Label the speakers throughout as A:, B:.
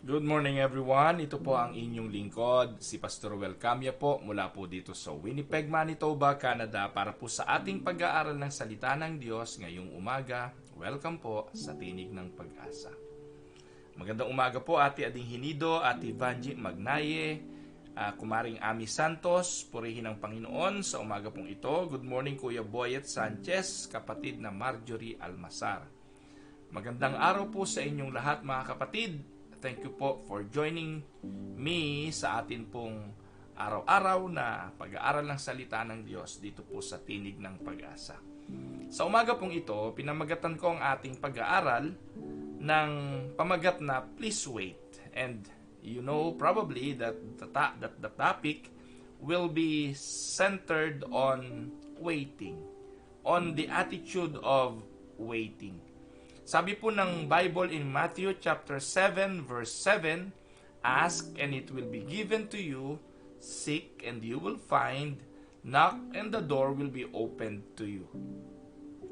A: Good morning everyone. Ito po ang inyong lingkod, si Pastor Welcamya po mula po dito sa Winnipeg, Manitoba, Canada para po sa ating pag-aaral ng salita ng Diyos ngayong umaga. Welcome po sa Tinig ng Pag-asa. Magandang umaga po Ate Ading Hinido, Ate Vanji Magnaye, Kumaring Ami Santos, purihin ang Panginoon sa umaga pong ito. Good morning Kuya Boyet Sanchez, kapatid na Marjorie Almasar. Magandang araw po sa inyong lahat mga kapatid. Thank you po for joining me sa atin pong araw-araw na pag-aaral ng salita ng Diyos dito po sa Tinig ng Pag-asa. Sa umaga pong ito, pinamagatan ko ang ating pag-aaral ng pamagat na Please Wait. And you know probably that the topic will be centered on waiting, on the attitude of waiting. Sabi po ng Bible in Matthew chapter 7 verse 7, ask and it will be given to you, seek and you will find, knock and the door will be opened to you.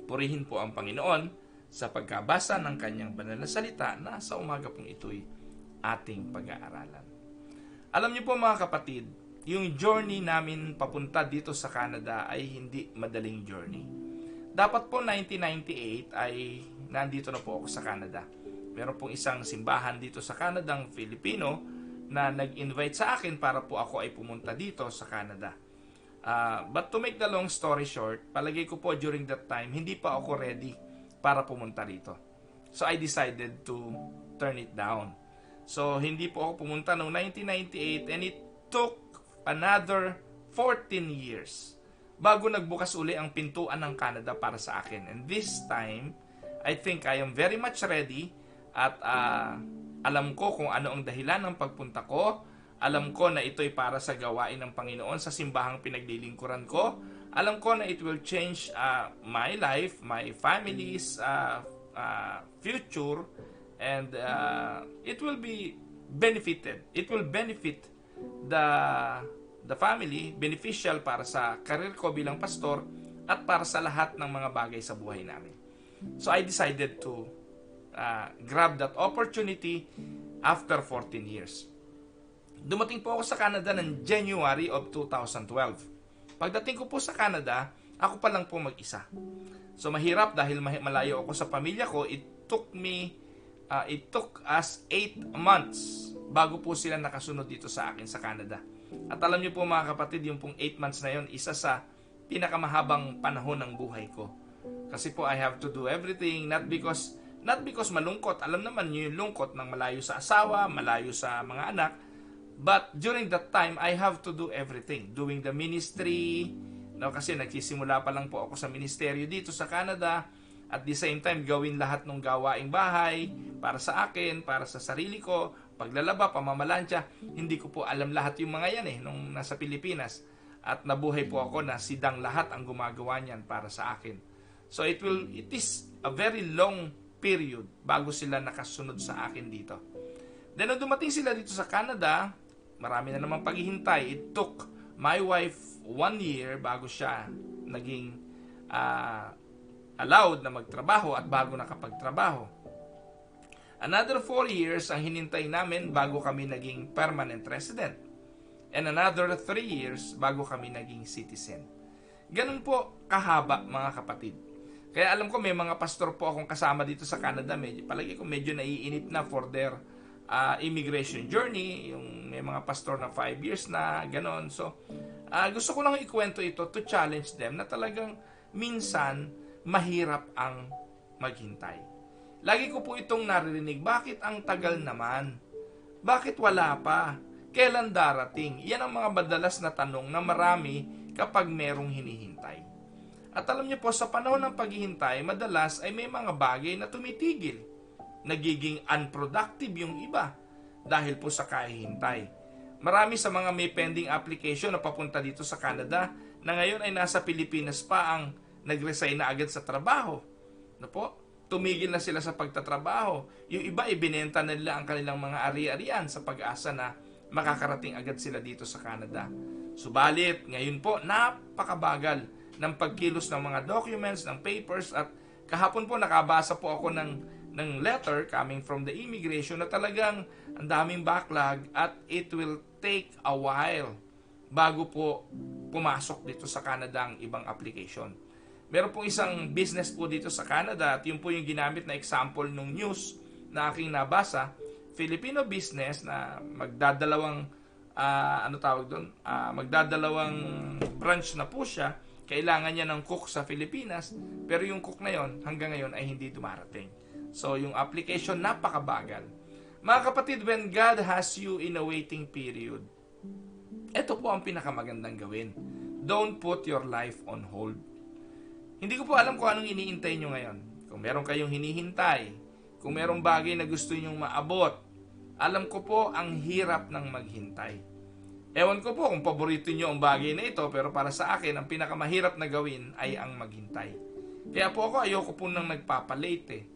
A: Purihin po ang Panginoon sa pagkabasa ng kanyang banal na salita na sa umaga pong ito'y ating pag-aaralan. Alam niyo po mga kapatid, yung journey namin papunta dito sa Canada ay hindi madaling journey. Dapat po 1998 ay nandito na po ako sa Canada. Meron pong isang simbahan dito sa Canada, ang Filipino, na nag-invite sa akin para po ako ay pumunta dito sa Canada. But to make the long story short, palagay ko po during that time, hindi pa ako ready para pumunta dito. So I decided to turn it down. So hindi po ako pumunta noong 1998 and it took another 14 years bago nagbukas uli ang pintuan ng Canada para sa akin. And this time, I think I am very much ready at alam ko kung ano ang dahilan ng pagpunta ko. Alam ko na ito'y para sa gawain ng Panginoon sa simbahang pinaglilingkuran ko. Alam ko na it will change my life, my family's future, and it will be benefited. It will benefit the family, beneficial para sa career ko bilang pastor at para sa lahat ng mga bagay sa buhay namin. So I decided to grab that opportunity after 14 years. Dumating po ako sa Canada ng January of 2012. Pagdating ko po sa Canada, ako pa lang po mag-isa. So mahirap dahil malayo ako sa pamilya ko. It took us 8 months bago po sila nakasunod dito sa akin sa Canada. At alam niyo po mga kapatid, yung pong 8 months na yon, isa sa pinakamahabang panahon ng buhay ko. Kasi po I have to do everything, not because malungkot. Alam naman niyo yung lungkot ng malayo sa asawa, malayo sa mga anak. But during that time, I have to do everything. Doing the ministry, kasi nagsisimula pa lang po ako sa ministeryo dito sa Canada. At the same time, gawin lahat ng gawaing bahay para sa akin, para sa sarili ko, paglalaba, pamamalansya. Hindi ko po alam lahat yung mga yan nung nasa Pilipinas. At nabuhay po ako na sidang lahat ang gumagawa niyan para sa akin. So it is a very long period bago sila nakasunod sa akin dito. Then nung dumating sila dito sa Canada, marami na namang paghihintay. It took my wife 1 year bago siya naging allowed na magtrabaho at bago nakapagtrabaho. Another 4 years ang hinintay namin bago kami naging permanent resident. And another 3 years bago kami naging citizen. Ganun po kahaba mga kapatid. Kaya alam ko may mga pastor po akong kasama dito sa Canada. Palagi ko medyo naiinip na for their immigration journey. Yung may mga pastor na 5 years na, ganon. So, gusto ko lang ikwento ito to challenge them na talagang minsan mahirap ang maghintay. Lagi ko po itong naririnig, bakit ang tagal naman? Bakit wala pa? Kailan darating? Yan ang mga madalas na tanong na marami kapag merong hinihintay. At alam niyo po, sa panahon ng paghihintay, madalas ay may mga bagay na tumitigil. Nagiging unproductive yung iba dahil po sa kahihintay. Marami sa mga may pending application na papunta dito sa Canada na ngayon ay nasa Pilipinas pa ang nag-resign na agad sa trabaho. Tumigil na sila sa pagtatrabaho. Yung iba, ibinenta na nila ang kanilang mga ari-arian sa pag-asa na makakarating agad sila dito sa Canada. Subalit, ngayon po, napakabagal ng pagkilos ng mga documents, ng papers, at kahapon po nakabasa po ako ng ng letter coming from the immigration na talagang ang daming backlog at it will take a while bago po pumasok dito sa Canada ang ibang application. Meron pong isang business po dito sa Canada at yun po yung ginamit na example ng news na aking nabasa. Filipino business na magdadalawang magdadalawang branch na po siya. Kailangan niya ng cook sa Pilipinas, pero yung cook na yon hanggang ngayon ay hindi dumarating. So yung application napakabagal. Mga kapatid, when God has you in a waiting period, ito po ang pinakamagandang gawin. Don't put your life on hold. Hindi ko po alam kung anong iniintay nyo ngayon. Kung meron kayong hinihintay, kung merong bagay na gusto nyong maabot, alam ko po ang hirap ng maghintay. Ewan ko po kung paborito nyo ang bagay na ito, pero para sa akin, ang pinakamahirap na gawin ay ang maghintay. Kaya po ako, ayoko po nang nagpapalate.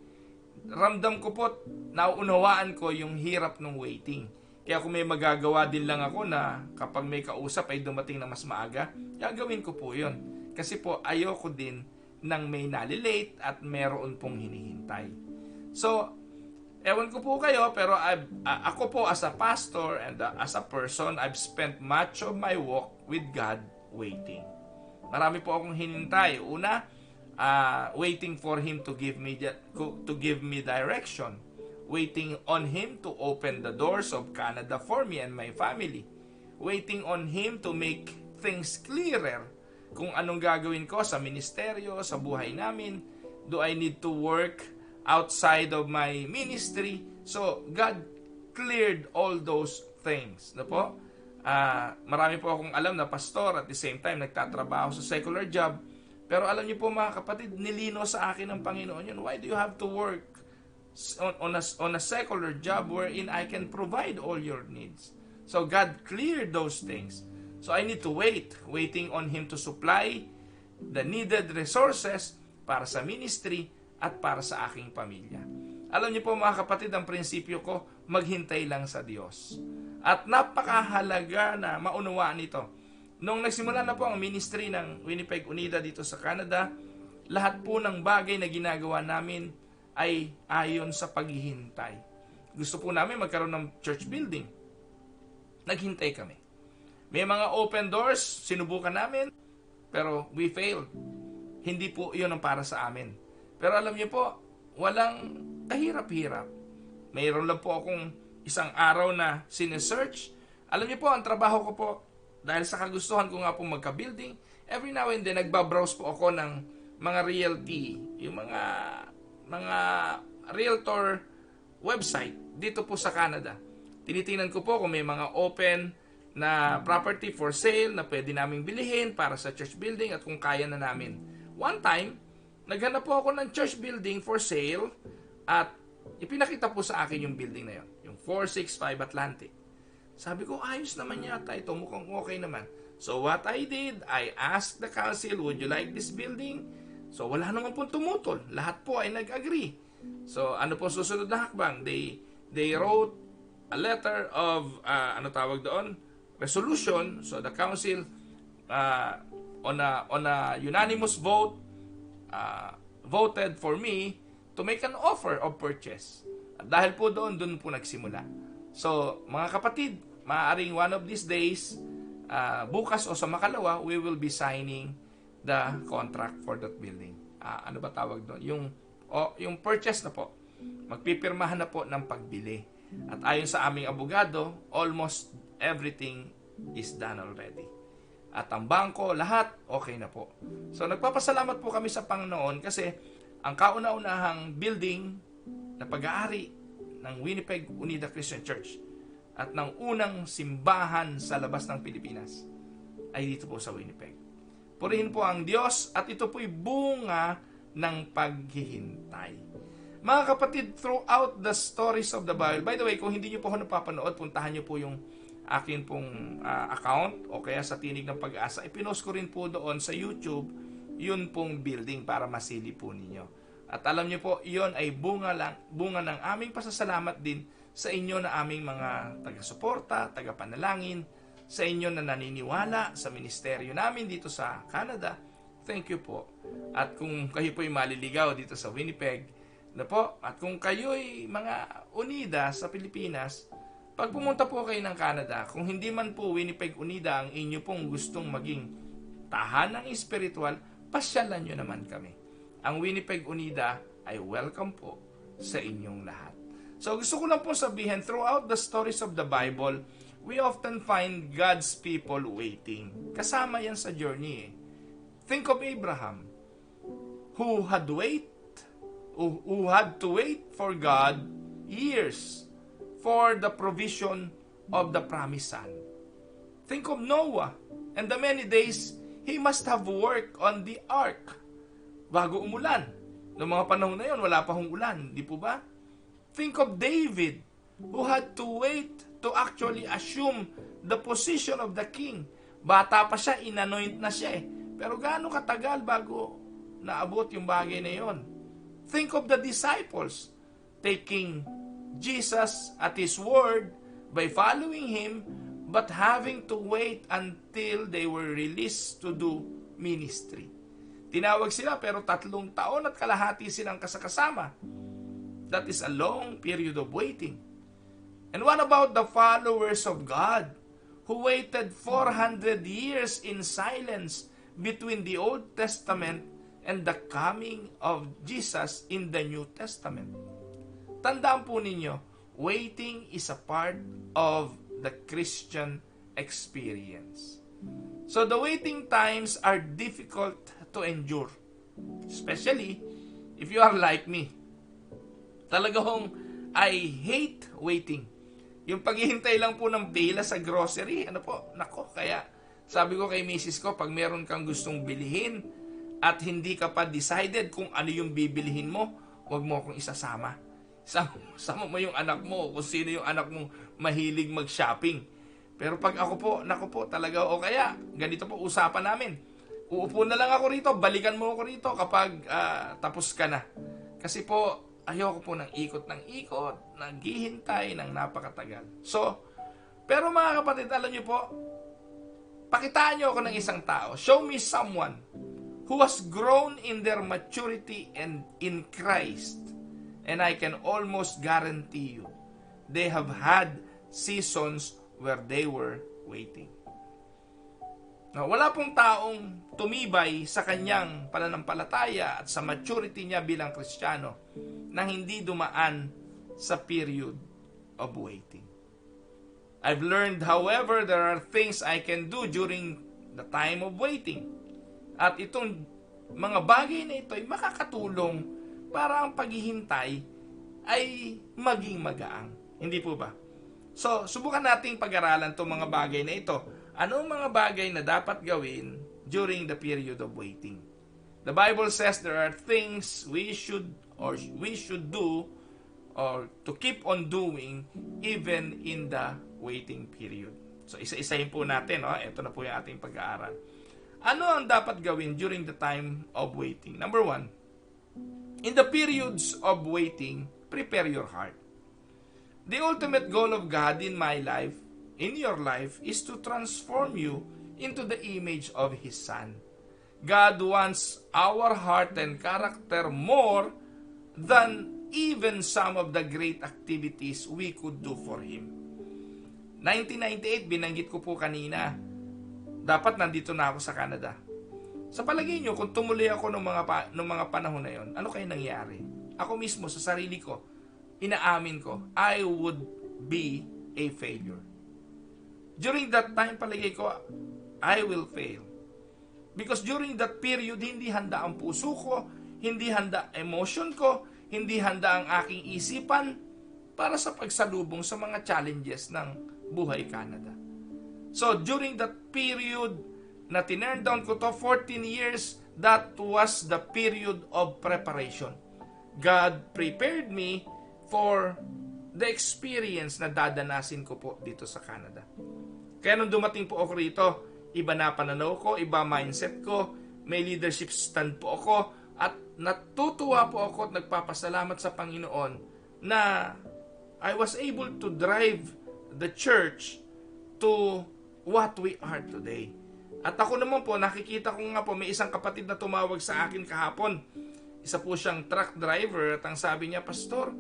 A: Ramdam ko po, nauunawaan ko yung hirap ng waiting. Kaya kung may magagawa din lang ako na kapag may kausap ay dumating na mas maaga, gagawin ko po yun. Kasi po, ayoko din nang may nalilate at meron pong hinihintay. So, ewan ko po kayo, pero ako po as a pastor and as a person, I've spent much of my walk with God waiting. Marami po akong hinintay. Una, waiting for Him to give me direction. Waiting on Him to open the doors of Canada for me and my family. Waiting on Him to make things clearer. Kung anong gagawin ko sa ministeryo, sa buhay namin. Do I need to work outside of my ministry? So, God cleared all those things. No po? Marami po akong alam na pastor at the same time nagtatrabaho sa secular job. Pero alam niyo po mga kapatid, nilino sa akin ng Panginoon yun. Why do you have to work on a secular job wherein I can provide all your needs? So God cleared those things. So I need to waiting on Him to supply the needed resources para sa ministry at para sa aking pamilya. Alam niyo po mga kapatid, ang prinsipyo ko, maghintay lang sa Diyos. At napakahalaga na maunawaan ito. Nung nagsimula na po ang ministry ng Winnipeg Unida dito sa Canada, lahat po ng bagay na ginagawa namin ay ayon sa paghihintay. Gusto po namin magkaroon ng church building. Naghintay kami. May mga open doors, sinubukan namin, pero we failed. Hindi po iyon ang para sa amin. Pero alam niyo po, walang kahirap-hirap. Mayroon lang po akong isang araw na sinesearch. Alam niyo po, ang trabaho ko po, dahil sa kagustuhan ko nga po magka-building, every now and then, nagbabrowse po ako ng mga realty, yung mga realtor website dito po sa Canada. Tinitingnan ko po kung may mga open na property for sale na pwede naming bilihin para sa church building at kung kaya na namin. One time, naghanap po ako ng church building for sale at ipinakita po sa akin yung building na yun, yung 465 Atlantic. Sabi ko, ayos naman yata ito, mukhang okay naman. So what I did, I asked the council, would you like this building? So wala naman po tumutol, lahat po ay nag-agree. So ano po susunod na hakbang? They wrote a letter of, resolution. So the council, on a unanimous vote, voted for me to make an offer of purchase. At dahil po doon po nagsimula. So, mga kapatid, maaaring one of these days, bukas o sa makalawa, we will be signing the contract for that building. Ano ba tawag doon? Yung purchase na po. Magpipirmahan na po ng pagbili. At ayon sa aming abogado, almost everything is done already. At ang bangko, lahat, okay na po. So, nagpapasalamat po kami sa Panginoon kasi ang kauna-unahang building na pag-aari ng Winnipeg Unida Christian Church at ng unang simbahan sa labas ng Pilipinas ay dito po sa Winnipeg. Purihin po ang Diyos at ito po'y bunga ng paghihintay. Mga kapatid, throughout the stories of the Bible, by the way, kung hindi nyo po ako napapanood, puntahan nyo po yung akin pong account o kaya sa Tinig ng Pag-asa. Ipinost ko rin po doon sa YouTube yun pong building para masili po ninyo. At alam nyo po, iyon ay bunga ng aming pasasalamat din sa inyo na aming mga taga-suporta, taga-panalangin, sa inyo na naniniwala sa ministeryo namin dito sa Canada. Thank you po. At kung kayo po'y maliligaw dito sa Winnipeg, Na po, at kung kayo'y mga Unida sa Pilipinas, pag pumunta po kayo ng Canada, kung hindi man po Winnipeg Unida ang inyo pong gustong maging tahanang espiritual, pasyalan nyo naman kami. Ang Winnipeg Unida ay welcome po sa inyong lahat. So gusto ko lang po sabihin, throughout the stories of the Bible, we often find God's people waiting. Kasama yan sa journey eh. Think of Abraham, who had to wait for God years for the provision of the promised son. Think of Noah and the many days he must have worked on the ark bago umulan. Noong mga panahon na yun, wala pa hong ulan, di po ba? Think of David, who had to wait to actually assume the position of the king. Bata pa siya, inanoint na siya eh. Pero gaano katagal bago naabot yung bagay na yon? Think of the disciples taking Jesus at His word by following Him, but having to wait until they were released to do ministry. Tinawag sila pero 3 taon at kalahati silang kasama. That is a long period of waiting. And what about the followers of God who waited 400 years in silence between the Old Testament and the coming of Jesus in the New Testament? Tandaan po ninyo, waiting is a part of the Christian experience. So the waiting times are difficult to endure. Especially if you are like me. Talagang I hate waiting. Yung paghihintay lang po ng pila sa grocery, nako, kaya sabi ko kay misis ko, pag meron kang gustong bilihin at hindi ka pa decided kung ano yung bibilihin mo, huwag mo akong isasama. Sama mo yung anak mo, kung sino yung anak mong mahilig mag-shopping. Pero pag ako po, nako po, talaga, o kaya, ganito po usapan namin. Uupo na lang ako rito, balikan mo ako rito kapag tapos ka na. Kasi po, ayoko po ng ikot, naghihintay ng napakatagal. So, pero mga kapatid, alam niyo po, pakitaan niyo ako ng isang tao. Show me someone who has grown in their maturity and in Christ. And I can almost guarantee you, they have had seasons where they were waiting. Now, wala pong taong tumibay sa kanyang pananampalataya at sa maturity niya bilang Kristiyano nang hindi dumaan sa period of waiting. I've learned, however, there are things I can do during the time of waiting. At itong mga bagay na ito ay makakatulong para ang paghihintay ay maging magaang. Hindi po ba? So, subukan nating pag-aralan itong mga bagay na ito. Anong mga bagay na dapat gawin during the period of waiting? The Bible says there are things we should do or to keep on doing even in the waiting period. So, isa-isahin po natin. Ito na po yung ating pag-aaral. Ano ang dapat gawin during the time of waiting? Number 1, in the periods of waiting, prepare your heart. The ultimate goal of God in my life, in your life, is to transform you into the image of His Son. God wants our heart and character more than even some of the great activities we could do for Him. 1998, binanggit ko po kanina, dapat nandito na ako sa Canada. Sa palagay nyo, kung tumuloy ako ng mga panahon na yon, ano kaya nangyari? Ako mismo, sa sarili ko, inaamin ko, I would be a failure. During that time, palagay ko, I will fail. Because during that period, hindi handa ang puso ko, hindi handa emotion ko, hindi handa ang aking isipan para sa pagsalubong sa mga challenges ng buhay Canada. So, during that period na tinurn down ko to 14 years, that was the period of preparation. God prepared me for the experience na dadanasin ko po dito sa Canada. Kaya nung dumating po ako rito, iba na pananaw ko, iba mindset ko, may leadership stand po ako, at natutuwa po ako at nagpapasalamat sa Panginoon na I was able to drive the church to what we are today. At ako naman po, nakikita ko nga po, may isang kapatid na tumawag sa akin kahapon. Isa po siyang truck driver at ang sabi niya, Pastor,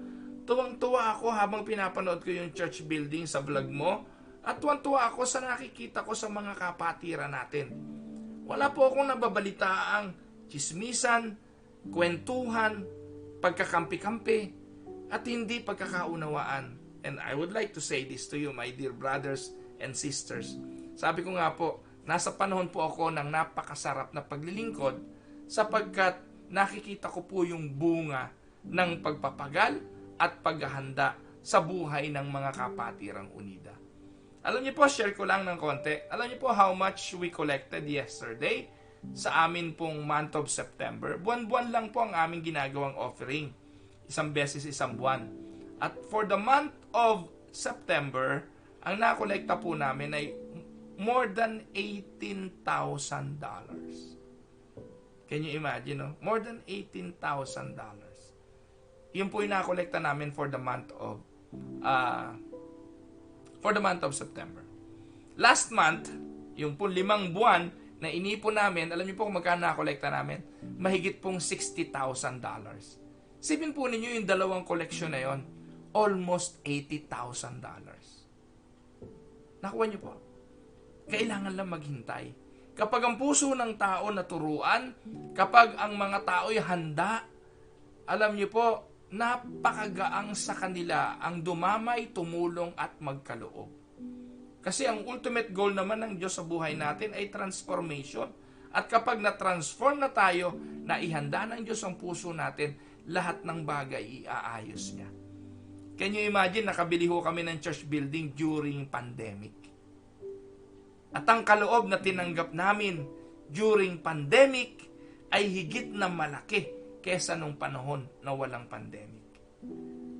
A: tuwang-tuwa ako habang pinapanood ko yung church building sa vlog mo at tuwang-tuwa ako sa nakikita ko sa mga kapatiran natin. Wala po akong nababalitaang chismisan, kwentuhan, pagkakampi-kampi, at hindi pagkakaunawaan. And I would like to say this to you, my dear brothers and sisters. Sabi ko nga po, nasa panahon po ako ng napakasarap na paglilingkod sapagkat nakikita ko po yung bunga ng pagpapagal at paghahanda sa buhay ng mga kapatirang unida. Alam niyo po, share ko lang ng konti. Alam niyo po how much we collected yesterday sa amin pong month of September. Buwan-buwan lang po ang aming ginagawang offering. Isang beses, isang buwan. At for the month of September, ang nakolekta po namin ay more than $18,000. Can you imagine, no? More than $18,000. Yun po yung nakolekta namin for the month of September. Last month, yung po 5 buwan na inipon namin, alam niyo po kung magkano nakolekta namin? Mahigit pong $60,000. Sipin po ninyo yung dalawang koleksyon na yon, almost $80,000. Nakuha niyo po. Kailangan lang maghintay. Kapag ang puso ng tao naturuan, kapag ang mga tao'y handa, alam niyo po, napakagaang sa kanila ang dumamay, tumulong at magkaloob. Kasi ang ultimate goal naman ng Diyos sa buhay natin ay transformation. At kapag na-transform na tayo, naihanda ng Diyos ang puso natin, lahat ng bagay iaayos niya. Can you imagine, nakabili ho kami ng church building during pandemic. At ang kaloob na tinanggap namin during pandemic ay higit na malaki kesa nung panahon na walang pandemic.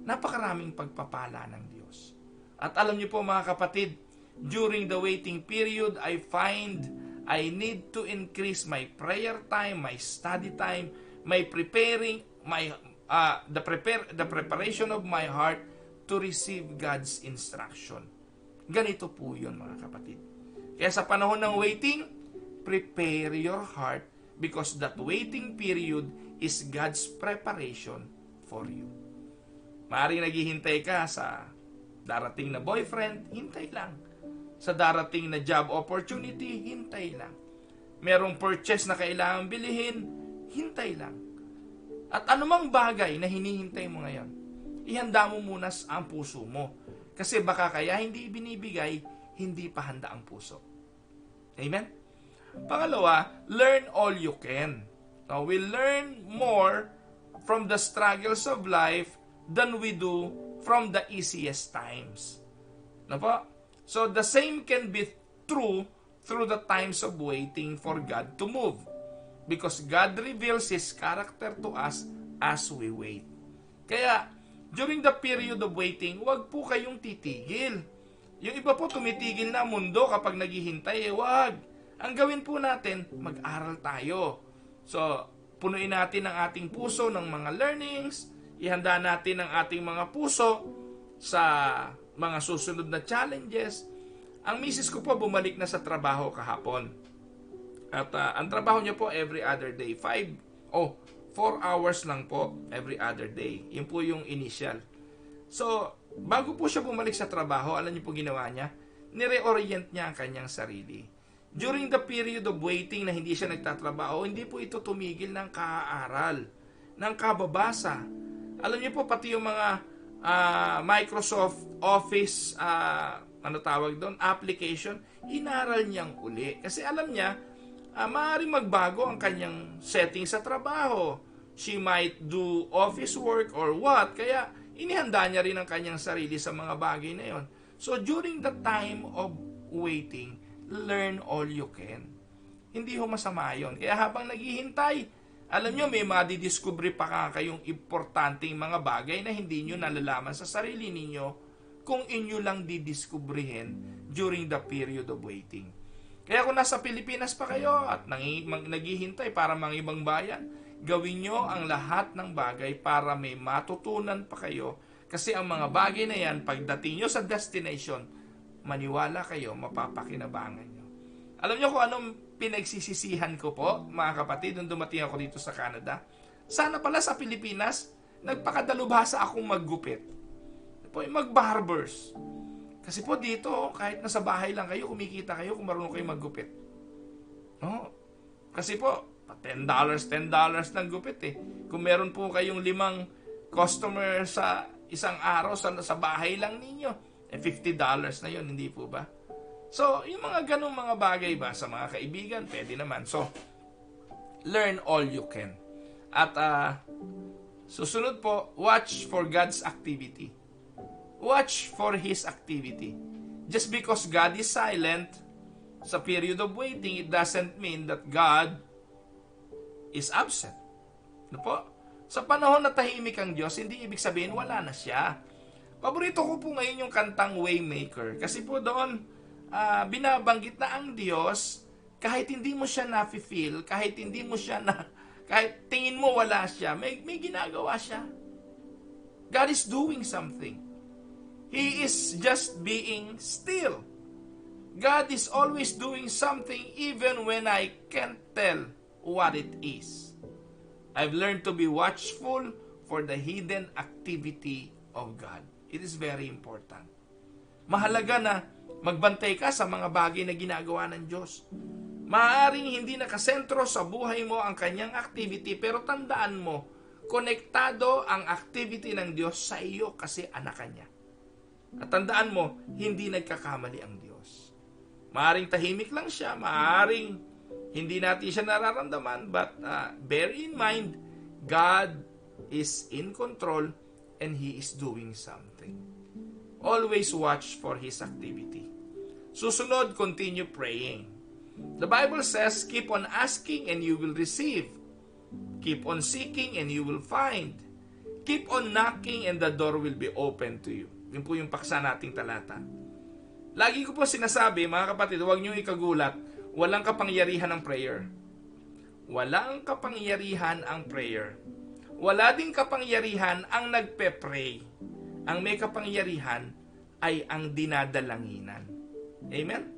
A: Napakaraming pagpapala ng Diyos. At alam niyo po mga kapatid, during the waiting period, I find I need to increase my prayer time, my study time, my preparing, the preparation of my heart to receive God's instruction. Ganito po yun mga kapatid. Kaya sa panahon ng waiting, prepare your heart because that waiting period is God's preparation for you. Maaaring naghihintay ka sa darating na boyfriend, hintay lang. Sa darating na job opportunity, hintay lang. Merong purchase na kailangan bilihin, hintay lang. At anumang bagay na hinihintay mo ngayon, ihanda mo muna ang puso mo. Kasi baka kaya hindi binibigay, hindi pa handa ang puso. Amen? Pangalawa, learn all you can. Now, we learn more from the struggles of life than we do from the easiest times. Ano po? So, the same can be true through the times of waiting for God to move. Because God reveals His character to us as we wait. Kaya, during the period of waiting, huwag po kayong titigil. Yung iba po tumitigil na mundo kapag naghihintay, wag. Ang gawin po natin, mag-aral tayo. So, punuin natin ang ating puso ng mga learnings, ihanda natin ang ating mga puso sa mga susunod na challenges. Ang misis ko po bumalik na sa trabaho kahapon. At ang trabaho niya po every other day. 4 hours lang po every other day. Yun po yung initial. So, bago po siya bumalik sa trabaho, alam niyo po ginawa niya? Nire-orient niya ang kanyang sarili. During the period of waiting na hindi siya nagtatrabaho, hindi po ito tumigil ng kaaral, ng kababasa. Alam niyo po, pati yung mga Microsoft Office, application, inaral niyang uli. Kasi alam niya, maaaring magbago ang kanyang setting sa trabaho. She might do office work or what. Kaya, inihanda niya rin ang kanyang sarili sa mga bagay na yon. So, during the time of waiting, learn all you can. Hindi ho masama yun. Kaya habang naghihintay, alam nyo, may madidiscovery pa kayong importanteng mga bagay na hindi nyo nalalaman sa sarili ninyo kung inyo lang didiscoveryhin during the period of waiting. Kaya kung nasa Pilipinas pa kayo at naghihintay para mga ibang bayan, gawin nyo ang lahat ng bagay para may matutunan pa kayo. Kasi ang mga bagay na yan, pagdating nyo sa destination, maniwala kayo, mapapakinabangan nyo. Alam nyo kung anong pinagsisisihan ko po, mga kapatid, nung dumating ako dito sa Canada? Sana pala sa Pilipinas, nagpakadalubhasa akong maggupit. Po, mag-barbers. Kasi po dito, kahit nasa bahay lang kayo, kumikita kayo kung marunong kayo maggupit. No? Kasi po, $10 ng gupit eh. Kung meron po kayong 5 customer sa isang araw sa bahay lang ninyo, $50 na yun, hindi po ba? So, yung mga ganong mga bagay ba sa mga kaibigan, pwede naman. So, learn all you can. At susunod po, watch for God's activity. Watch for His activity. Just because God is silent sa period of waiting, it doesn't mean that God is absent. Ano po? Sa panahon na tahimik ang Diyos, hindi ibig sabihin wala na siya. Paborito ko po ngayon yung kantang Waymaker. Kasi po doon, binabanggit na ang Diyos, kahit hindi mo siya na-feel, kahit hindi mo siya kahit tingin mo wala siya, may ginagawa siya. God is doing something. He is just being still. God is always doing something even when I can't tell what it is. I've learned to be watchful for the hidden activity of God. It is very important. Mahalaga na magbantay ka sa mga bagay na ginagawa ng Diyos. Maaaring hindi nakasentro sa buhay mo ang kanyang activity, pero tandaan mo, konektado ang activity ng Diyos sa iyo kasi anak niya. At tandaan mo, hindi nagkakamali ang Diyos. Maaaring tahimik lang siya, maaaring hindi natin siya nararamdaman, but bear in mind, God is in control and He is doing something. Always watch for His activity. Susunod, continue praying. The Bible says, keep on asking and you will receive. Keep on seeking and you will find. Keep on knocking and the door will be open to you. Yun po yung paksa nating talata. Lagi ko po sinasabi, mga kapatid, huwag niyo ikagulat, walang kapangyarihan ang prayer. Walang kapangyarihan ang prayer. Wala ding kapangyarihan ang nagpe-pray. Ang may kapangyarihan ay ang dinadalanginan. Amen?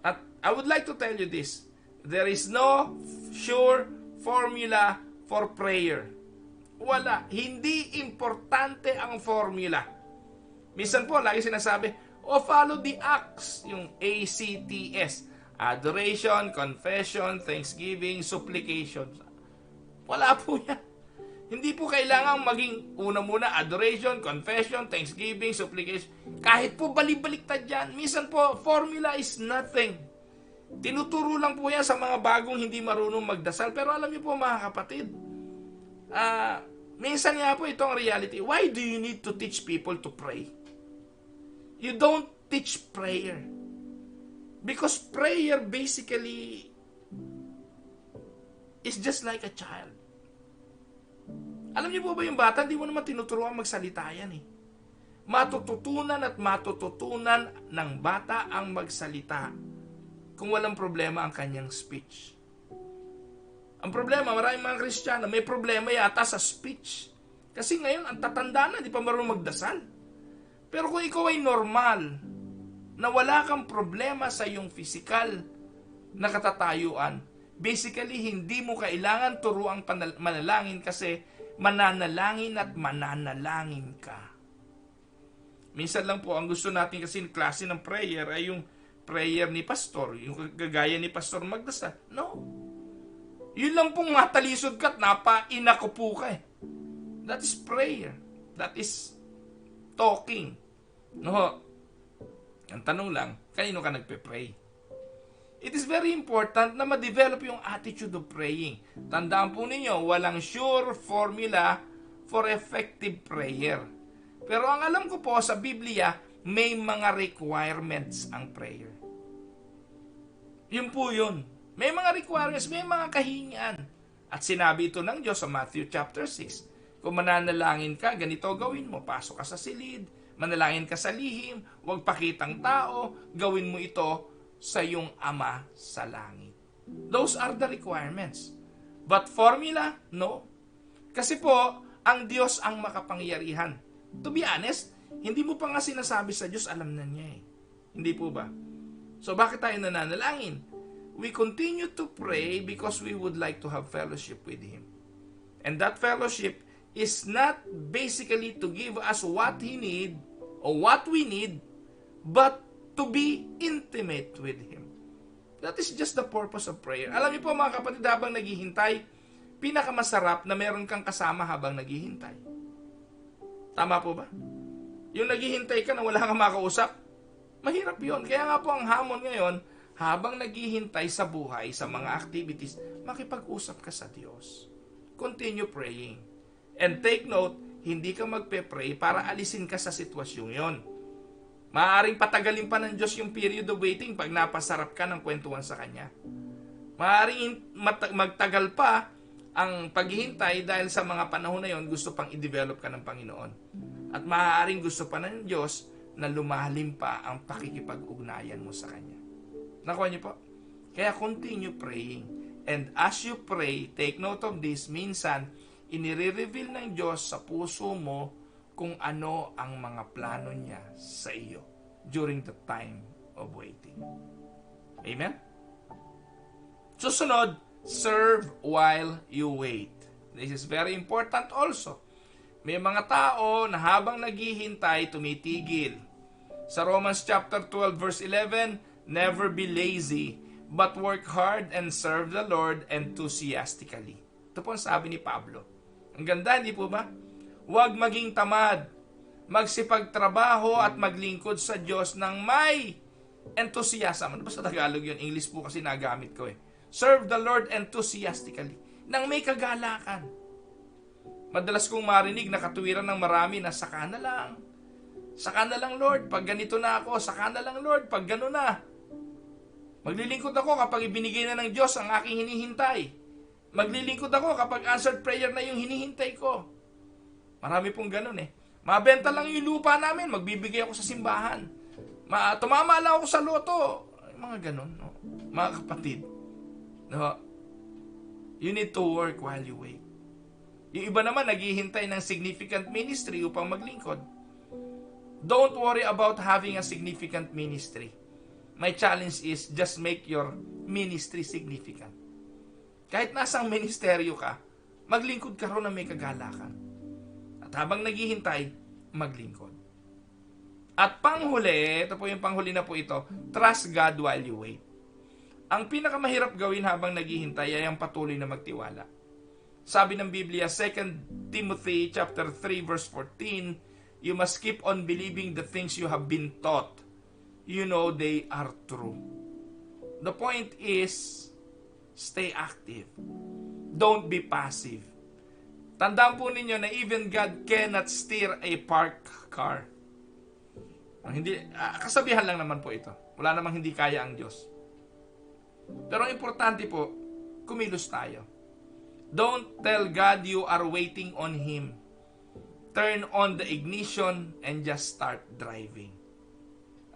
A: At I would like to tell you this. There is no sure formula for prayer. Wala. Hindi importante ang formula. Minsan po, lagi sinasabi, follow the acts, yung ACTS. Adoration, confession, thanksgiving, supplication. Wala po yan. Hindi po kailangan maging una muna adoration, confession, thanksgiving, supplication. Kahit po balik-baliktad yan. Minsan po, formula is nothing. Tinuturo lang po yan sa mga bagong hindi marunong magdasal. Pero alam niyo po mga kapatid, minsan nga po itong reality. Why do you need to teach people to pray? You don't teach prayer. Because prayer basically is just like a child. Alam niyo po ba yung bata, hindi mo naman tinuturuan magsalita yan eh. Matututunan at matututunan ng bata ang magsalita kung walang problema ang kanyang speech. Ang problema, maraming mga Kristiyano, may problema yata sa speech. Kasi ngayon, ang tatanda na, di pa marunong magdasal. Pero kung ikaw ay normal, na wala kang problema sa iyong physical na katatayuan, basically, hindi mo kailangan turuang manalangin kasi mananalangin at mananalangin ka. Minsan lang po, ang gusto natin kasi yung klase ng prayer ay yung prayer ni pastor, yung gagaya ni pastor magdasal. No. Yun lang pong matalisod ka at napainakupo ka eh. That is prayer. That is talking. No. Ang tanong lang, kanino ka nagpe-pray? It is very important na ma-develop yung attitude of praying. Tandaan po ninyo, walang sure formula for effective prayer. Pero ang alam ko po sa Biblia, may mga requirements ang prayer. Yun po yun. May mga requirements, may mga kahingian. At sinabi ito ng Diyos sa Matthew chapter 6. Kung mananalangin ka, ganito gawin mo. Pasok ka sa silid, manalangin ka sa lihim, huwag pakitang tao, gawin mo ito sa iyong Ama sa langit. Those are the requirements. But formula, no. Kasi po, ang Diyos ang makapangyarihan. To be honest, hindi mo pa nga sinasabi sa Diyos, alam na niya eh. Hindi po ba? So bakit tayo nananalangin? We continue to pray because we would like to have fellowship with Him. And that fellowship is not basically to give us what He need or what we need, but to be intimate with Him. That is just the purpose of prayer. Alam niyo po mga kapatid, habang naghihintay, pinakamasarap na meron kang kasama habang naghihintay. Tama po ba? Yung naghihintay ka na wala kang makausap, mahirap yun. Kaya nga po ang hamon ngayon, habang naghihintay sa buhay, sa mga activities, makipag-usap ka sa Diyos. Continue praying. And take note, hindi ka magpe-pray para alisin ka sa sitwasyong yon. Maaaring patagalin pa ng Diyos yung period of waiting pag napasarap ka ng kwentuhan sa Kanya. Maaaring magtagal pa ang paghihintay dahil sa mga panahon na yon gusto pang i-develop ka ng Panginoon. At maaaring gusto pa ng Diyos na lumalim pa ang pakikipag-ugnayan mo sa Kanya. Nakuha niyo po? Kaya continue praying. And as you pray, take note of this, minsan, inire-reveal ng Diyos sa puso mo kung ano ang mga plano niya sa iyo during the time of waiting. Amen? Susunod, serve while you wait. This is very important also. May mga tao na habang naghihintay, tumitigil. Sa Romans chapter 12 verse 11, never be lazy, but work hard and serve the Lord enthusiastically. Ito po ang sabi ni Pablo. Ang ganda, hindi po ba? Huwag maging tamad. Magsipagtrabaho at maglingkod sa Diyos ng may enthusiasm. Ano ba sa Tagalog yun? English po kasi nagamit ko eh. Serve the Lord enthusiastically. Nang may kagalakan. Madalas kong marinig na katuwiran ng marami na saka na lang. Saka na lang, Lord. Pag ganito na ako, saka na lang, Lord. Pag gano'n na. Maglilingkod ako kapag ibinigay na ng Diyos ang aking hinihintay. Maglilingkod ako kapag answered prayer na yung hinihintay ko. Marami pong ganun eh. Mabenta lang yung lupa namin, magbibigay ako sa simbahan. Tumama lang ako sa loto. Mga ganun, no? Mga kapatid. No? You need to work while you wait. Yung iba naman naghihintay ng significant ministry upang maglingkod. Don't worry about having a significant ministry. My challenge is just make your ministry significant. Kahit nasang ministeryo ka, maglingkod ka ron na may kagalakan. At habang naghihintay, maglingkod. At panghuli, ito po yung panghuli na po ito, trust God while you wait. Ang pinakamahirap gawin habang naghihintay ay ang patuloy na magtiwala. Sabi ng Biblia, 2 Timothy chapter 3 verse 14, you must keep on believing the things you have been taught. You know they are true. The point is, stay active. Don't be passive. Tandaan po ninyo na even God cannot steer a parked car. Hindi, kasabihan lang naman po ito. Wala namang hindi kaya ang Diyos. Pero ang importante po, kumilos tayo. Don't tell God you are waiting on Him. Turn on the ignition and just start driving.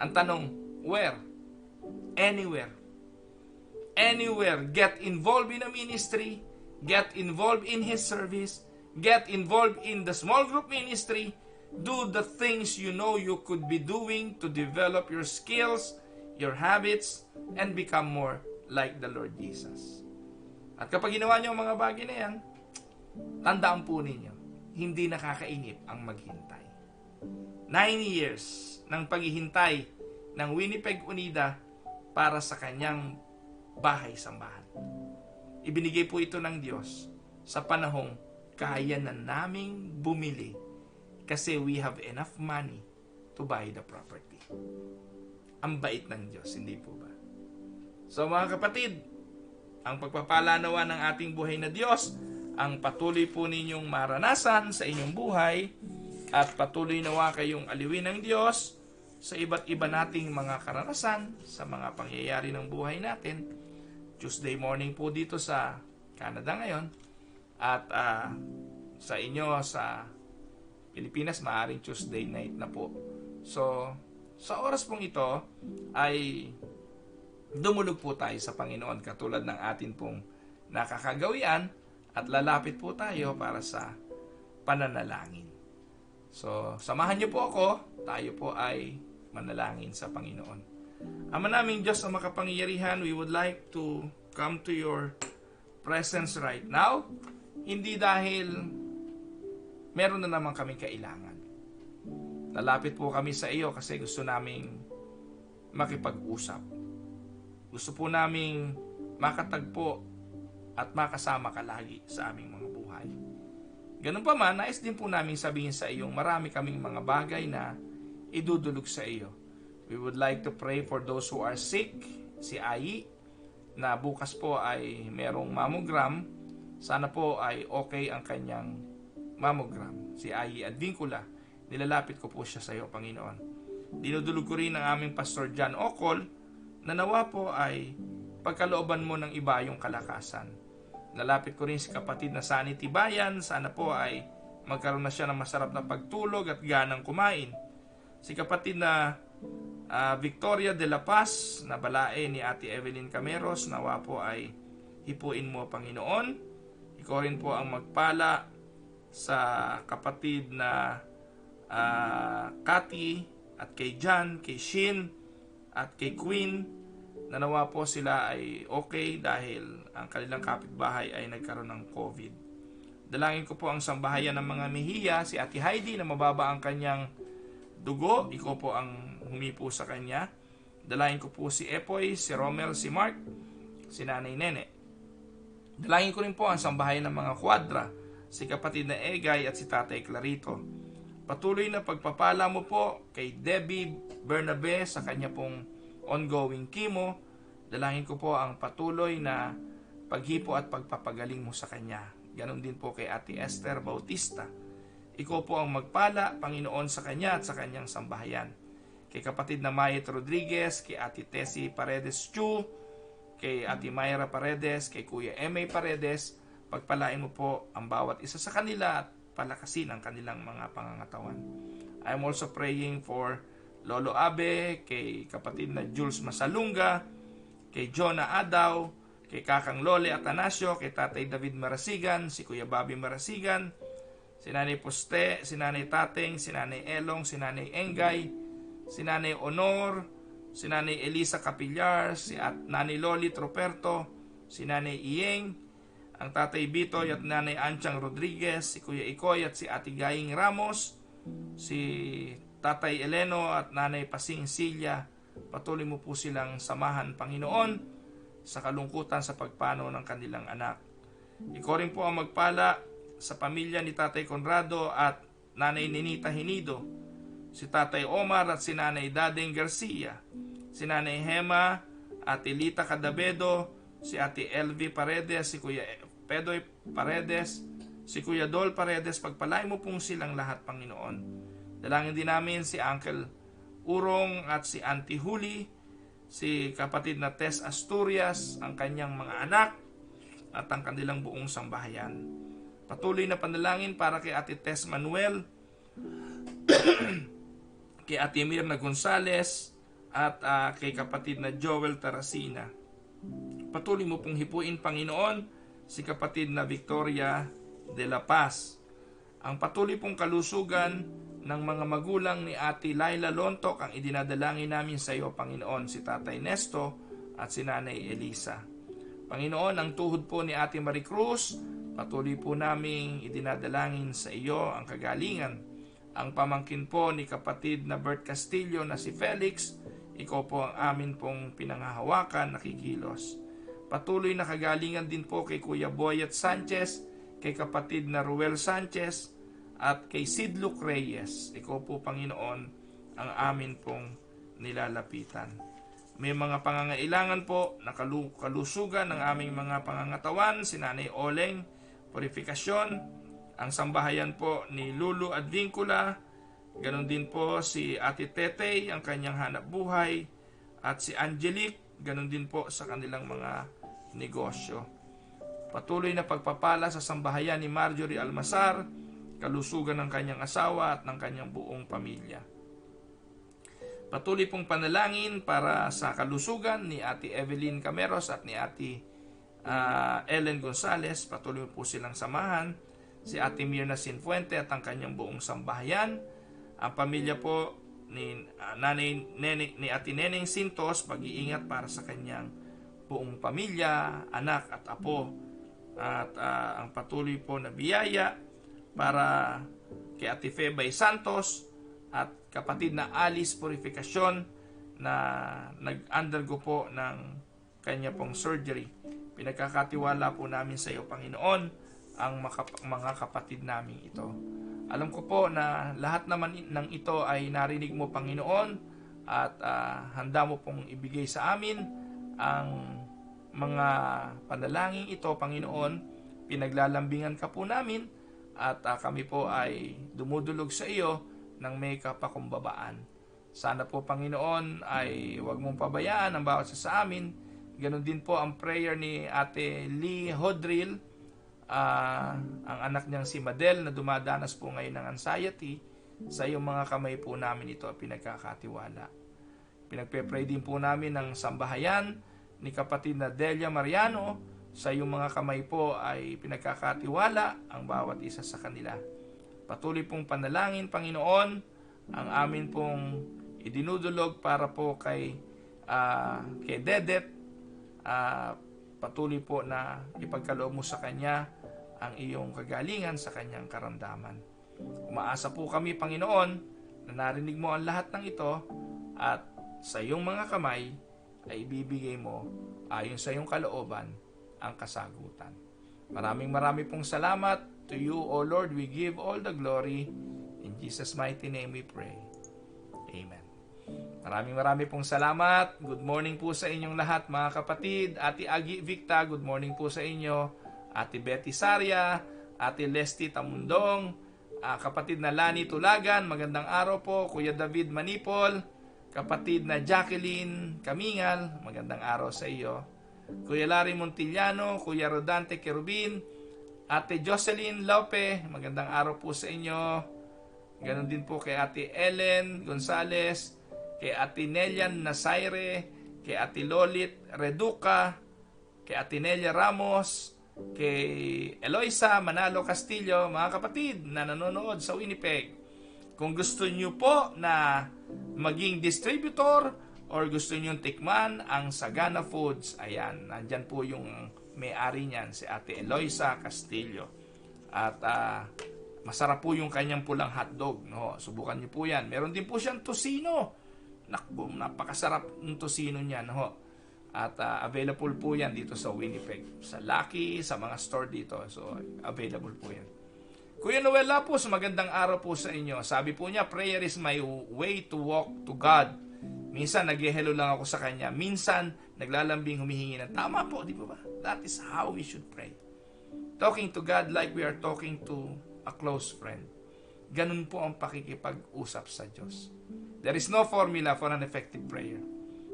A: Ang tanong, where? Anywhere. Anywhere. Get involved in a ministry. Get involved in His service. Get involved in the small group ministry. Do the things you know you could be doing to develop your skills, your habits, and become more like the Lord Jesus. At kapag ginawa niyo ang mga bagay na yan, tandaan po ninyo, hindi nakakainip ang maghintay. 9 years ng paghihintay ng Winnipeg Unida para sa kanyang bahay-sambahan. Ibinigay po ito ng Diyos sa panahong kaya na naming bumili kasi we have enough money to buy the property. Ang bait ng Diyos, hindi po ba? So mga kapatid, ang pagpapala nawa ng ating buhay na Diyos, ang patuloy po ninyong maranasan sa inyong buhay at patuloy nawa kayong aliwin ng Diyos sa iba't iba nating mga karanasan sa mga pangyayari ng buhay natin. Tuesday morning po dito sa Canada ngayon at sa inyo sa Pilipinas maaring Tuesday night na po. So sa oras pong ito ay dumulog po tayo sa Panginoon katulad ng atin pong nakakagawian at lalapit po tayo para sa pananalangin. So, samahan niyo po ako, tayo po ay manalangin sa Panginoon. Ama naming Diyos na makapangyarihan, we would like to come to your presence right now Hindi dahil meron na naman kaming kailangan. Lalapit po kami sa iyo kasi gusto naming makipag-usap. Gusto po naming makatagpo at makasama ka lagi sa aming mga buhay. Ganun pa man, nais din po namin sabihin sa iyo, marami kaming mga bagay na idudulog sa iyo. We would like to pray for those who are sick. Si Ai, na bukas po ay merong mammogram. Sana po ay okay ang kanyang mammogram. Si Ai Advincula, nilalapit ko po siya sa iyo, Panginoon. Dinudulog ko rin ang aming Pastor John Ocol, na nawa po ay pagkalooban mo ng iba yung kalakasan. Lalapit ko rin si kapatid na Sani Tibayan, sana po ay magkaroon na siya ng masarap na pagtulog at ganang kumain. Si kapatid na Victoria de la Paz, na balae ni Ate Evelyn Cameros, nawa po ay hipuin mo, Panginoon. Ikaw rin po ang magpala sa kapatid na Cathy at kay John, kay Shin at kay Queen, na nawa po sila ay okay dahil ang kanilang kapitbahay ay nagkaroon ng COVID. Dalangin ko po ang sambahayan ng mga Mejia, si Ate Heidi na mababa ang kanyang dugo, ikaw po ang humipo sa kanya. Dalangin ko po si Epoy, si Romel, si Mark, si Nanay Nene. Dalangin ko rin po ang sambahayan ng mga Quadra, si kapatid na Egay at si Tatay Clarito. Patuloy na pagpapala mo po kay Debbie Bernabe sa kanya pong ongoing chemo. Dalangin ko po ang patuloy na paghipo at pagpapagaling mo sa kanya. Ganon din po kay Ate Esther Bautista. Ikaw po ang magpala, Panginoon, sa kanya at sa kanyang sambahayan. Kay kapatid na Mayet Rodriguez, kay Ate Tessie Paredes Chu, kay Ate Mayra Paredes, kay Kuya M.A. Paredes, pagpalain mo po ang bawat isa sa kanila at palakasin ang kanilang mga pangangatawan. I'm also praying for Lolo Abe, kay kapatid na Jules Masalunga, kay Jonah Adaw, kay Kakang Lole Atanasio, kay Tatay David Marasigan, si Kuya Bobby Marasigan, si Nanay Poste, si Nanay Tateng, si Nanay Elong, si Nanay Engay, si Nanay Honor, si Nanay Elisa Capillar, si Nanay Loli Troperto, si Nanay Iyeng, ang Tatay Bitoy at Nanay Anchang Rodriguez, si Kuya Ikoy at si Ate Gaying Ramos, si Tatay Eleno at Nanay Pasing Silya. Patuloy mo po silang samahan, Panginoon, sa kalungkutan sa pagpanaw ng kanilang anak. Ikaw rin po ang magpala sa pamilya ni Tatay Conrado at Nanay Ninita Hinido, si Tatay Omar at si Nanay Dadeng Garcia, si Nanay Hema, Ate Lita Cadabedo, si Ate Elvie Paredes, si Kuya Pedoy Paredes, si Kuya Dol Paredes. Pagpalain mo pong silang lahat, Panginoon. Dalangin din namin si Uncle Urong at si Auntie Huli, si kapatid na Tess Asturias, ang kanyang mga anak at ang kanilang buong sambahayan. Patuloy na panalangin para kay Ate Tess Manuel, kay Ate Mirna Gonzales at kay kapatid na Joel Tarasina. Patuloy mo pong hipuin, Panginoon, si kapatid na Victoria de la Paz. Ang patuloy pong kalusugan ng mga magulang ni Ate Laila Lontok ang idinadalangin namin sa iyo, Panginoon, si Tatay Nesto at si Nanay Elisa. Panginoon, ang tuhod po ni Ate Maricruz, patuloy po naming idinadalangin sa iyo ang kagalingan. Ang pamangkin po ni kapatid na Bert Castillo na si Felix, ikaw po ang amin pong pinangahawakan, nakikilos. Patuloy na kagalingan din po kay Kuya Boyet Sanchez, kay kapatid na Ruel Sanchez, at kay Sid Luke Reyes. Ikaw po, Panginoon, ang amin pong nilalapitan. May mga pangangailangan po na kalusugan ng aming mga pangangatawan, si Nanay Oleng, purifikasyon, ang sambahayan po ni Lulu Advincula, ganon din po si Ate Tetey, ang kanyang hanap buhay, at si Angelique, ganon din po sa kanilang mga negosyo. Patuloy na pagpapala sa sambahayan ni Marjorie Almasar, kalusugan ng kanyang asawa at ng kanyang buong pamilya. Patuloy pong panalangin para sa kalusugan ni Ate Evelyn Cameros at ni Ate Ellen Gonzales. Patuloy po silang samahan. Si Ate Mirna Sinfuente at ang kanyang buong sambahayan. Ang pamilya po ni Ate Neneng Sintos, pag-iingat para sa kanyang buong pamilya, anak at apo. At ang patuloy po na biyaya para kay Ate Febay Santos at kapatid na Alice Purificacion na nag-undergo po ng kanya pong surgery. Pinagkakatiwala po namin sa iyo, Panginoon, ang mga kapatid namin ito. Alam ko po na lahat naman ng ito ay narinig mo, Panginoon, at handa mo pong ibigay sa amin ang mga panalangin ito, Panginoon. Pinaglalambingan ka po namin at kami po ay dumudulog sa iyo ng may kapakumbabaan. Sana po, Panginoon, ay huwag mong pabayaan ang bawat sa amin. Ganon din po ang prayer ni Ate Lee Hodril, ang anak niyang si Madel na dumadanas po ngayon ng anxiety. Sa iyong mga kamay po namin ito pinagkakatiwala. Pinagpe-pray din po namin ng sambahayan ni kapatid na Delia Mariano. Sa iyong mga kamay po ay pinagkakatiwala ang bawat isa sa kanila. Patuloy pong panalangin, Panginoon, ang amin pong idinudulog para po kay Dedet. Patuloy po na ipagkaloob mo sa kanya ang iyong kagalingan sa kanyang karamdaman. Umaasa po kami, Panginoon, na narinig mo ang lahat ng ito at sa iyong mga kamay ay ibibigay mo ayon sa iyong kalooban ang kasagutan. Maraming pong salamat to you, O Lord. We give all the glory. In Jesus' mighty name we pray. Amen. Maraming pong salamat. Good morning po sa inyong lahat, mga kapatid. Ate Agi Victa, good morning po sa inyo. Ate Betty Saria, Ate Leslie Tamundong, kapatid na Lani Tulagan, magandang araw po. Kuya David Manipol, kapatid na Jacqueline Kamingal, magandang araw sa iyo. Kuya Larry Montillano, Kuya Rodante Kerubin, Ate Jocelyn Lope, magandang araw po sa inyo. Ganon din po kay Ate Ellen Gonzales, kay Ate Nelian Nasaire, kay Ate Lolit Reduca, kay Ate Nelia Ramos, kay Eloisa Manalo Castillo, mga kapatid na nanonood sa Winnipeg. Kung gusto nyo po na maging distributor or gusto nyo tikman ang Sagana Foods, ayan, nandyan po yung may-ari niyan, si Ate Eloisa Castillo. At masarap po yung kanyang pulang hotdog. No? Subukan nyo po yan. Meron din po siyang tosino. Nakbo, napakasarap ng tosino niyan. No? At available po yan dito sa Winnipeg. Sa Lucky, sa mga store dito. So, available po yan. Kuya Noel Lapus, magandang araw po sa inyo. Sabi po niya, prayer is my way to walk to God. Minsan, nag-hello lang ako sa kanya. Minsan, naglalambing humihingi ng tama po, di ba? That is how we should pray. Talking to God like we are talking to a close friend. Ganun po ang pakikipag-usap sa Diyos. There is no formula for an effective prayer.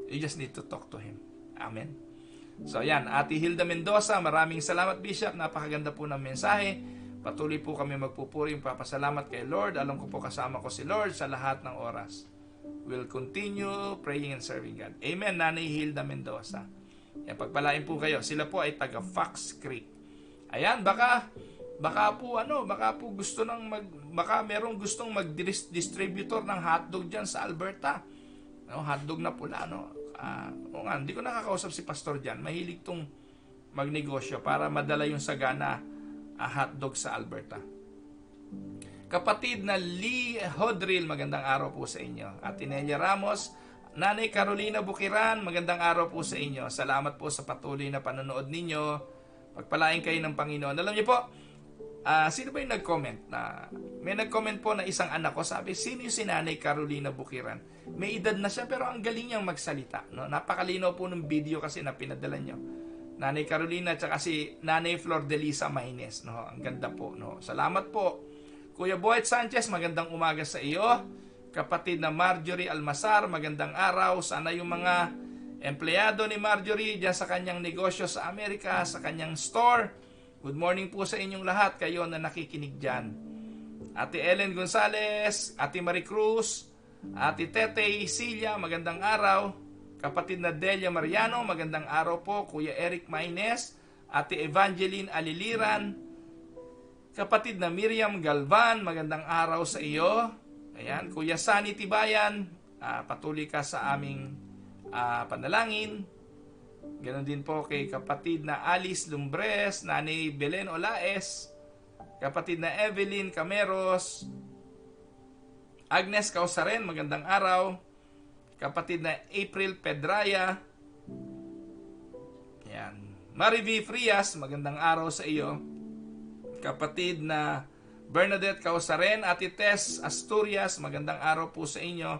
A: You just need to talk to Him. Amen. So yan, Ate Hilda Mendoza, maraming salamat, Bishop. Napakaganda po ng mensahe. Patuloy po kami magpupuri, papasalamat kay Lord. Alam ko po kasama ko si Lord sa lahat ng oras. We'll continue praying and serving God. Amen, Nanay Hilda Mendoza. Yan, pagpalain po kayo. Sila po ay taga Fox Creek. Ayan, baka po gusto baka merong gustong mag-distributor ng hotdog diyan sa Alberta. No, hotdog na pula, no. Hindi ko nakakausap si Pastor diyan. Mahilig tong magnegosyo para madala yung Sagana hotdog sa Alberta. Kapatid na Lee Hodril, magandang araw po sa inyo. Ate Nelia Ramos, Nanay Carolina Bukiran, magandang araw po sa inyo. Salamat po sa patuloy na panonood ninyo. Pagpalain kayo ng Panginoon. Alam niyo po, sino ba yung nag-comment? May nag-comment po na isang anak ko, sabi, sino yung si Nanay Carolina Bukiran? May edad na siya pero ang galing niyang magsalita. No? Napakalinaw po ng video kasi na pinadala niyo. Nanay Carolina at si Nanay Flor de Lisa Maines. No? Ang ganda po. No? Salamat po. Kuya Boet Sanchez, magandang umaga sa iyo. Kapatid na Marjorie Almasar, magandang araw. Sana yung mga empleyado ni Marjorie dyan sa kanyang negosyo sa Amerika, sa kanyang store. Good morning po sa inyong lahat, kayo na nakikinig dyan. Ate Ellen Gonzales, Ate Marie Cruz, Ate Tete Silya, magandang araw. Kapatid na Delia Mariano, magandang araw po. Kuya Eric Maines, Ate Evangeline Aliliran, kapatid na Miriam Galvan, magandang araw sa iyo. Ayan, Kuya Sani Tibayan, patuloy ka sa aming panalangin. Ganon din po kay kapatid na Alice Lumbres, Nanay Belen Olaes, kapatid na Evelyn Cameros, Agnes Causaren, magandang araw. Kapatid na April Pedraya. Yan. Marivi Frias, magandang araw sa iyo. Kapatid na Bernadette Causaren, Ate Tess Asturias, magandang araw po sa inyo.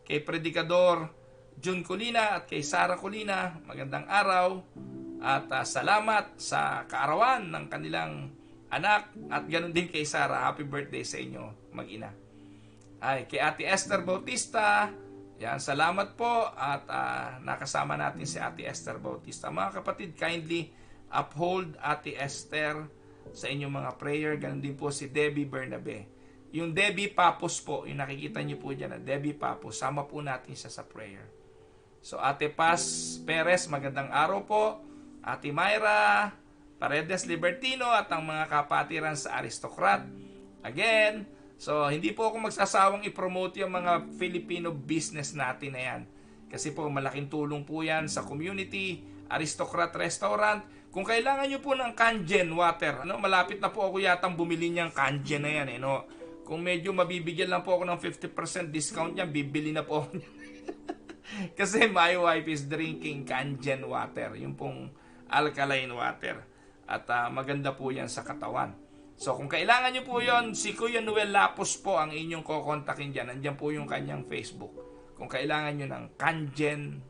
A: Kay Predikador Jun Colina at kay Sara Colina, magandang araw. At salamat sa kaarawan ng kanilang anak. At ganoon din kay Sara, happy birthday sa inyo, mag-ina. Ay, kay Ate Esther Bautista, yan, salamat po. At nakasama natin si Ate Esther Bautista. Mga kapatid, kindly uphold Ate Esther sa inyong mga prayer. Ganoon din po si Debbie Bernabe. Yung Debbie Papos po, yung nakikita niyo po dyan na Debbie Papos, sama po natin siya sa prayer. So Ate Paz Perez, magandang araw po. Ate Myra Paredes Libertino at ang mga kapatiran sa Aristocrat. Again, so hindi po ako magsasawang i-promote yung mga Filipino business natin na yan. Kasi po malaking tulong po yan sa community. Aristocrat Restaurant. Kung kailangan nyo po ng Kangen water, malapit na po ako yatang bumili niyang Kangen na yan. Kung medyo mabibigyan lang po ako ng 50% discount niya, bibili na po ako. Kasi my wife is drinking Kangen water. Yung pong alkaline water. At maganda po yan sa katawan. So kung kailangan nyo po yon, si Kuya Noel Lapos po ang inyong kokontakin dyan. Nandiyan po yung kanyang Facebook. Kung kailangan nyo ng Kangen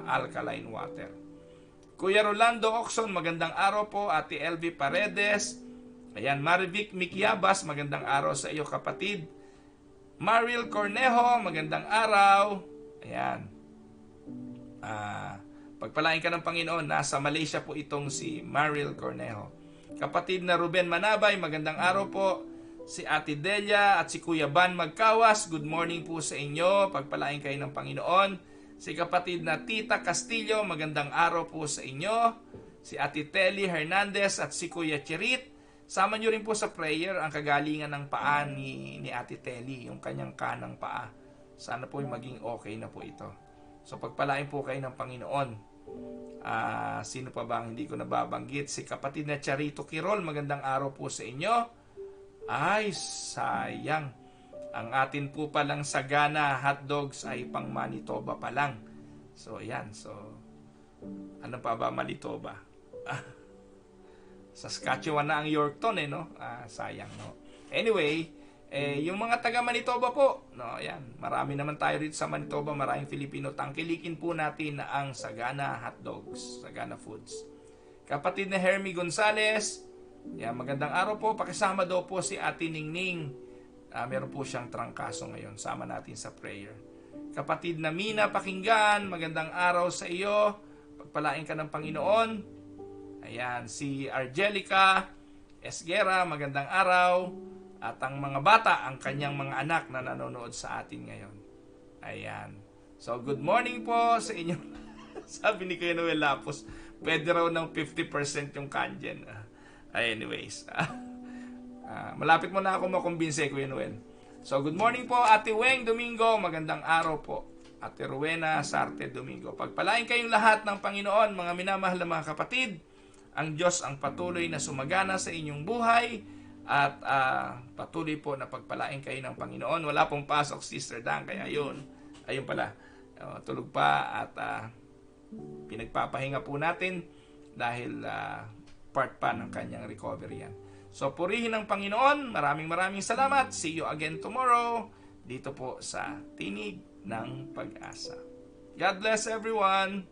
A: alkaline water. Kuya Rolando Oxon, magandang araw po. Ate LV Paredes. Ayan, Marivic Mikiabas, magandang araw sa iyo kapatid. Maril Cornejo, magandang araw. Ayan. Pagpalain ka ng Panginoon, nasa Malaysia po itong si Maril Cornejo. Kapatid na Ruben Manabay, magandang araw po. Si Ate Delia at si Kuya Ban Magkawas, good morning po sa inyo. Pagpalain kayo ng Panginoon. Si kapatid na Tita Castillo, magandang araw po sa inyo. Si Ate Telly Hernandez at si Kuya Chirit. Sama nyo rin po sa prayer ang kagalingan ng paa ni Ate Telly, yung kanyang kanang paa. Sana po maging okay na po ito. So pagpalain po kayo ng Panginoon. Sino pa ba ang hindi ko nababanggit? Si kapatid na Charito Quirol, magandang araw po sa inyo. Ay, sayang. Ang atin po palang Sagana hotdogs ay pang Manitoba pa lang. So, yan. So, ano pa ba Manitoba? Saskatchewan na ang Yorkton, no? Sayang, no? Anyway, yung mga taga Manitoba po, no? Yan. Marami naman tayo dito sa Manitoba. Maraming Filipino. Tangkilikin po natin na ang Sagana hotdogs. Sagana Foods. Kapatid na Hermie Gonzales, yan, magandang araw po. Pakisama daw po si Ate Ningning. Meron po siyang trangkaso ngayon. Sama natin sa prayer. Kapatid na Mina Pakinggan, magandang araw sa iyo. Pagpalain ka ng Panginoon. Ayan, si Argelica Esguera, magandang araw. At ang mga bata, ang kanyang mga anak na nanonood sa atin ngayon. Ayan. So, good morning po sa inyo. Sabi ni Kuya Noel Lapos, pwede raw ng 50% yung Kangen. Anyways, malapit mo na ako makumbinse, Kuya Noel. So, good morning po, Ate Weng Domingo. Magandang araw po. Ate Rowena Sarte Domingo. Pagpalain kayong lahat ng Panginoon, mga minamahal na mga kapatid. Ang Diyos ang patuloy na sumagana sa inyong buhay. At patuloy po na pagpalain kayo ng Panginoon. Wala pong pasok, Sister Dan. Kaya yun. Ayun pala. Tulog pa at pinagpapahinga po natin dahil part pa ng kanyang recovery yan. So, purihin ang Panginoon. Maraming salamat. See you again tomorrow dito po sa Tinig ng Pag-asa. God bless everyone.